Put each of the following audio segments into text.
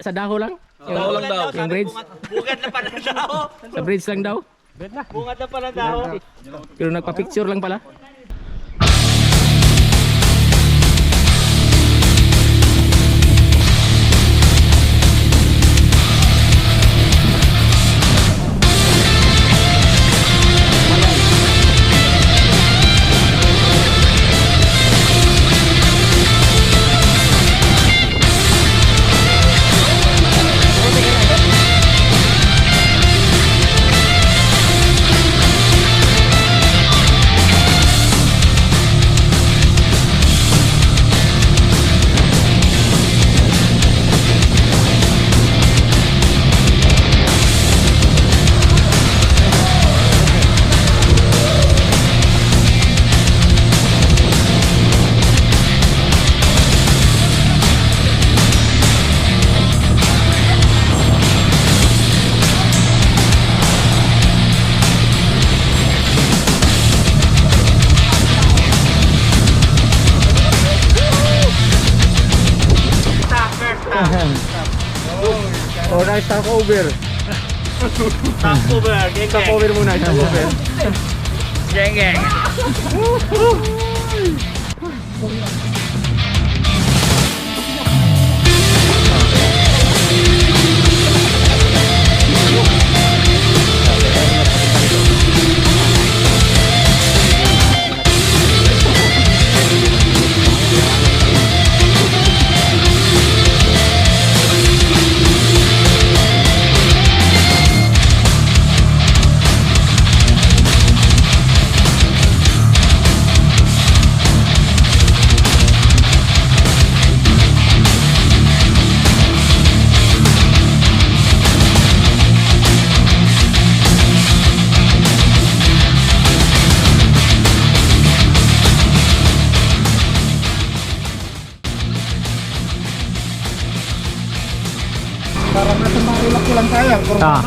Sa daho lang? Daho lang daw. Yung bridge? Bungad na pala daw. Sa bridge lang daw? Bungad na pala daw. Pero nagpa-picture lang pala. Oh, nice stopover. Stopover, geng geng. Stopover muna, stopover. Geng geng. Parang nasa Marilak lang tayo. Ah.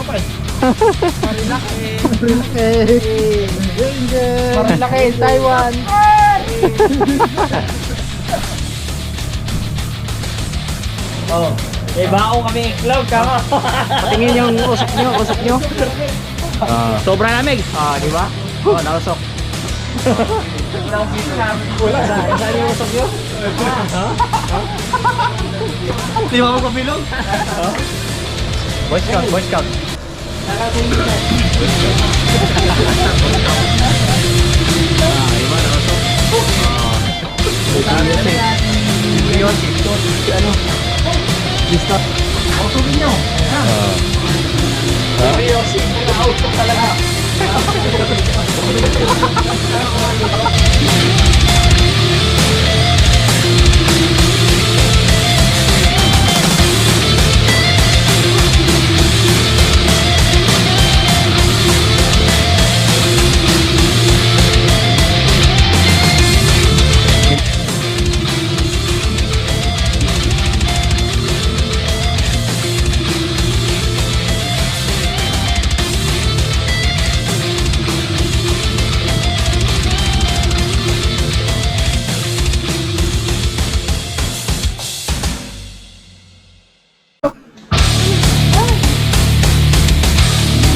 Marilak Taiwan. Oh, may bao kami iklaw kama. Patingin yung usok nyo. Sobra lamig. Di ba? Nausok. Wala saan yung usok nyo? Di ba mo kabilog? Boy Scout.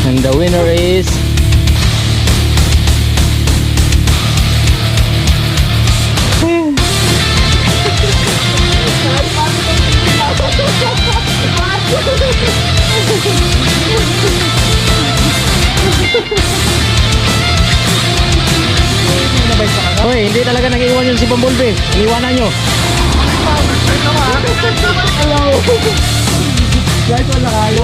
And the winner is Hoy, hindi talaga nag-iwan yun si Bumblebee. Iniwanan nyo. Guys, wala kayo.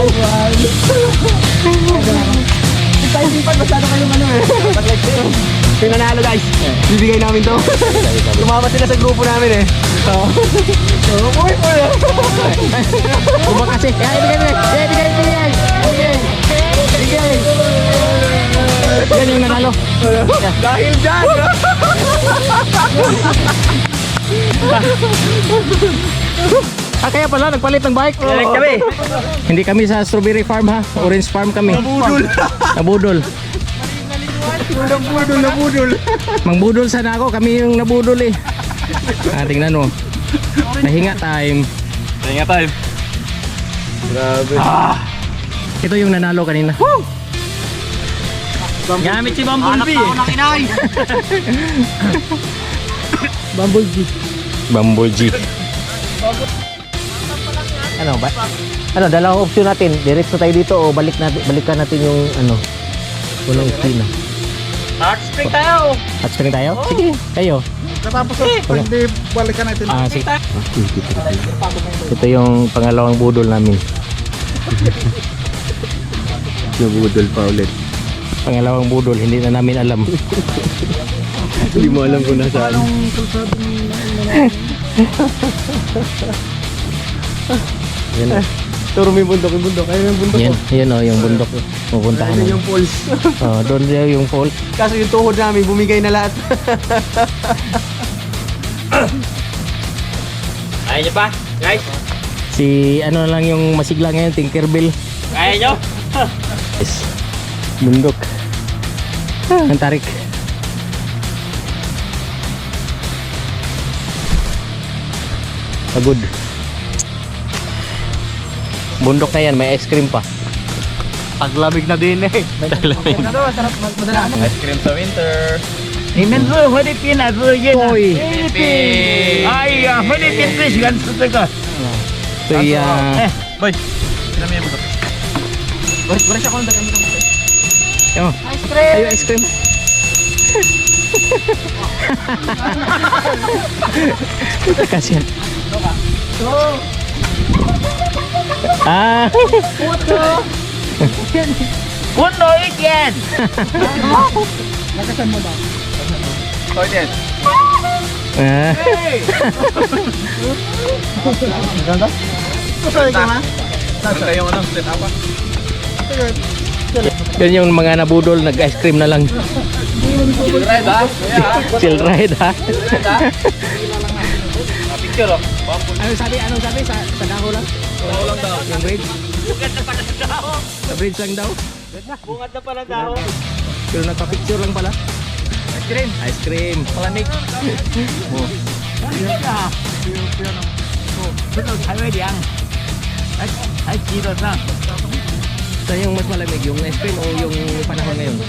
Hindi masyado kayong ano eh. Pinanalo guys. Bibigay namin to. Tumama sila sa grupo namin eh. Uy, Kumba kasi. Ibigay. Yan yung nanalo. dahil dyan. Kaya pala nagpalit ng bike. Kami. Hindi kami sa strawberry farm ha. Orange farm kami. Nabudol. Mangbudol sana ako. Kami yung nabudol eh. Tingnan mo. Nahinga time. Grabe. Ito yung nanalo kanina. Gamit si Bumblebee. Anak ako ng inay. Bumblebee. Bumblebee. Ano ba? Ano, dalawang option natin. Diretso tayo dito o balikan natin yung ano. Unang esquina. Hot spring tayo. Hot spring tayo? Sige, kayo. Katapos hindi balikan natin. Sige. Ito yung pangalawang budol namin. Nabudol pa ulit. Pangalawang budol, hindi na namin alam. Hindi mo alam kung nasaan. Yan. Turo mo yung bundok, yung bundok. Ayun yung bundok. Yan o, yung bundok. Pupuntahan Ayun namin. yung falls. Oh, doon daw yung fall. Kaso yung tuhod namin, bumigay na lahat. Kaya nyo ba? Guys, Si ano lang yung masigla ngayon, Tinkerbell. kaya nyo? Yes. Bundok. Ang tarik. Pagod. Bundok na yan, may ice cream pa. Paglamig na din eh. Taglamig. Ice cream sa winter. Amen po, Philippines, yun. Hoy! Ay, Philippine fish, ganito ka. Ito yung... Boy, kinami mo ito. Boy, siya kung dagan mo ito. Ice cream! Ayo, ice cream. Kasihan. Ah! Puno ikin! Toy din. Ah. Ganda yung ano, split up. Yan yung mga nabudol, nag-ice cream na lang. Red ha? Chill ride ha. Picture oh. Ano sabi sa daho lang? Daho lang daw. Yung bridge? Bungad na pala sa daho. Sa bridge lang daw. Bungad na pala daho. Pero nagpa-picture lang pala. Ice cream. Ice cream. Palamig. Highway diyan. Ay, kilo na. Saan yung mas malamig? Yung ice cream o yung panahon ngayon?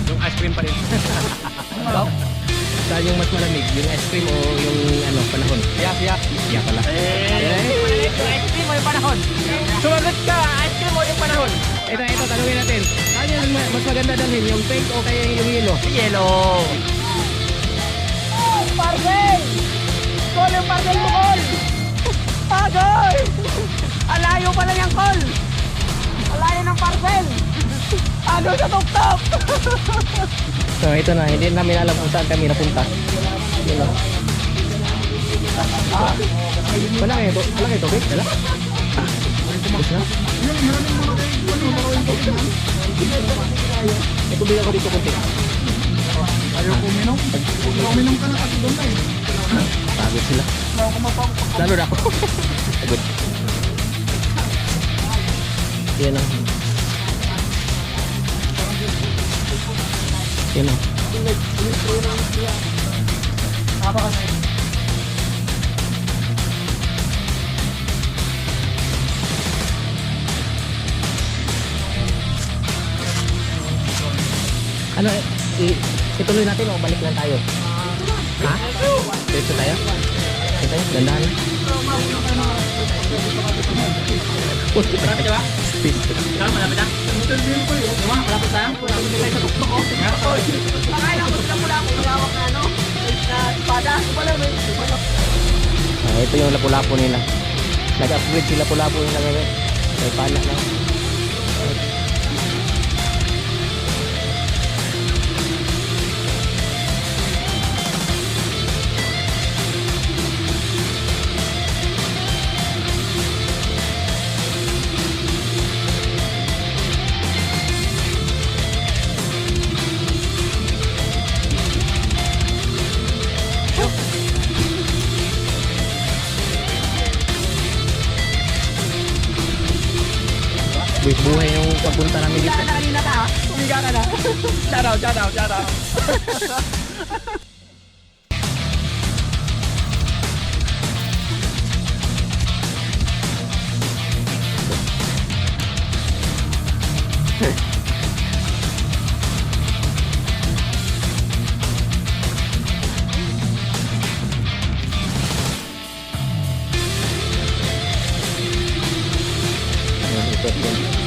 Yung ice cream pa rin. Saan yung mas malamig? Yung ice cream o yung ano, panahon? Siya. Siya pala. Ice cream mo yung panahon. Sumagot ka. Ice cream mo yung panahon. Ito, tanungin natin. Ano yung mas maganda dalhin? Yung pink o kaya yung yellow? Yellow. Parcel! Call yung parcel mo, call! Agoy! Alayo pala yung call! Alayo ng parcel! Ano sa top-top? So ito na, hindi namin alam kung saan kami napunta. Yun lang. Wala kayo tubig? Wala? Tapos na? May tubig ako dito kunti. Ayaw ko uminom. Uminom ka na kasi doon na eh. Pagod sila. Lalo na ako. Pagod. Yan ang. Yan ang. Ano, ituloy natin o balik lang tayo? Ha? Diretso tayo? Diretso tayo? Gandaan na. Malapit ba? Ikaw, malapit na? Tama, malapit na? Malapit tayo sa tuktok ko. Pakailan ko sila mula akong hawak na ano? Na espada. Ito yung lapu-lapu nila. Nag-upgrade sila lapu-lapu nila ngayon. May pana lang. Buhay yung pagpunta namin dito. Kanina ka ha? Humiga ka na. Shout out. Ayan, ikot yan.